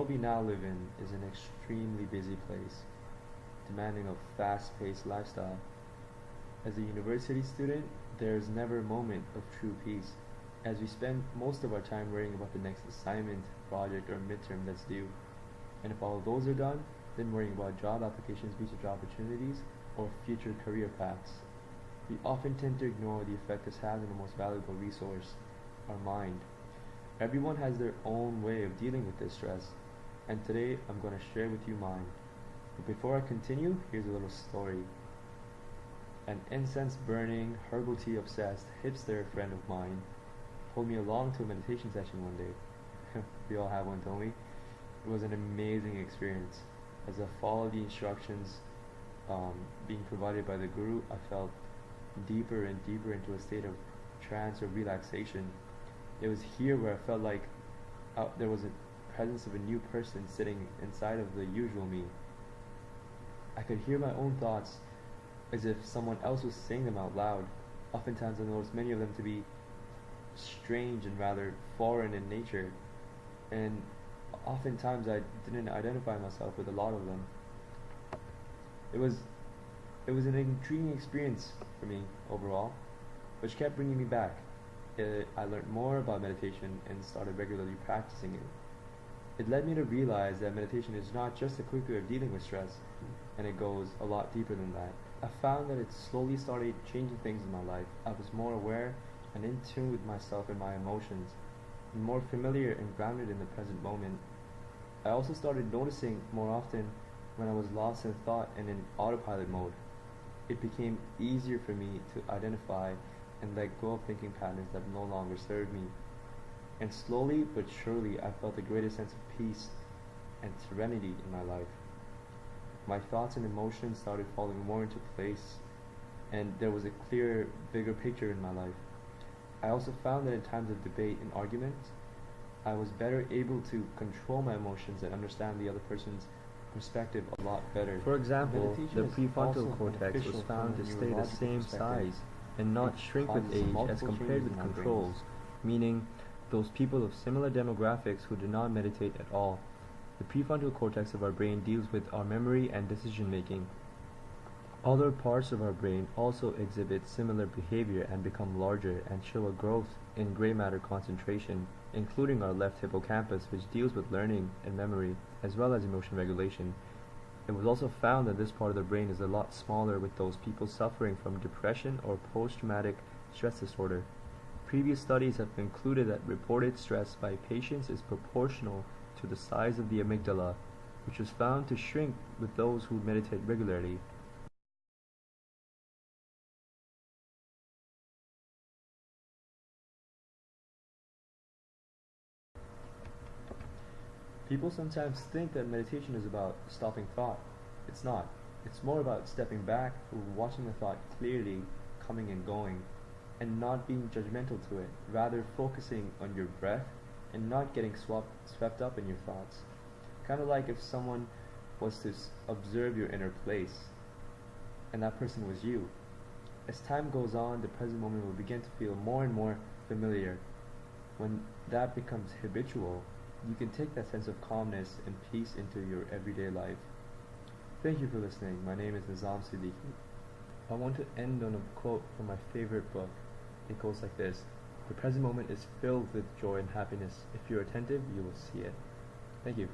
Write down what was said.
world we now live in is an extremely busy place, demanding a fast-paced lifestyle. As a university student, there is never a moment of true peace, as we spend most of our time worrying about the next assignment, project, or midterm that's due. And if all those are done, then worrying about job applications, research opportunities, or future career paths. We often tend to ignore the effect this has on the most valuable resource, our mind. Everyone has their own way of dealing with this stress, and today I'm going to share with you mine. But before I continue, here's a little story. An incense burning, herbal tea obsessed hipster friend of mine pulled me along to a meditation session one day. We all have one, don't we? It was an amazing experience. As I followed the instructions being provided by the guru, I felt deeper and deeper into a state of trance or relaxation. It was here where I felt like there was a presence of a new person sitting inside of the usual me. I could hear my own thoughts as if someone else was saying them out loud. Oftentimes I noticed many of them to be strange and rather foreign in nature, and oftentimes I didn't identify myself with a lot of them. It was an intriguing experience for me overall, which kept bringing me back. I learned more about meditation and started regularly practicing it. It led me to realize that meditation is not just a quick way of dealing with stress, and it goes a lot deeper than that. I found that it slowly started changing things in my life. I was more aware and in tune with myself and my emotions, and more familiar and grounded in the present moment. I also started noticing more often when I was lost in thought and in autopilot mode. It became easier for me to identify and let go of thinking patterns that no longer served me. And slowly but surely I felt a greater sense of peace and serenity in my life. My thoughts and emotions started falling more into place, and there was a clearer, bigger picture in my life. I also found that in times of debate and argument, I was better able to control my emotions and understand the other person's perspective a lot better. For example, the prefrontal cortex was found to stay the same size and not shrink with age as compared with controls, meaning those people of similar demographics who do not meditate at all. The prefrontal cortex of our brain deals with our memory and decision making. Other parts of our brain also exhibit similar behavior and become larger and show a growth in gray matter concentration, including our left hippocampus, which deals with learning and memory, as well as emotion regulation. It was also found that this part of the brain is a lot smaller with those people suffering from depression or post-traumatic stress disorder. Previous studies have concluded that reported stress by patients is proportional to the size of the amygdala, which was found to shrink with those who meditate regularly. People sometimes think that meditation is about stopping thought. It's not. It's more about stepping back, watching the thought clearly coming and going, and not being judgmental to it, rather focusing on your breath and not getting swept up in your thoughts. Kind of like if someone was to observe your inner place, and that person was you. As time goes on, the present moment will begin to feel more and more familiar. When that becomes habitual, you can take that sense of calmness and peace into your everyday life. Thank you for listening. My name is Nizam Siddiqui. I want to end on a quote from my favorite book. It goes like this: "The present moment is filled with joy and happiness. If you're attentive, you will see it." Thank you.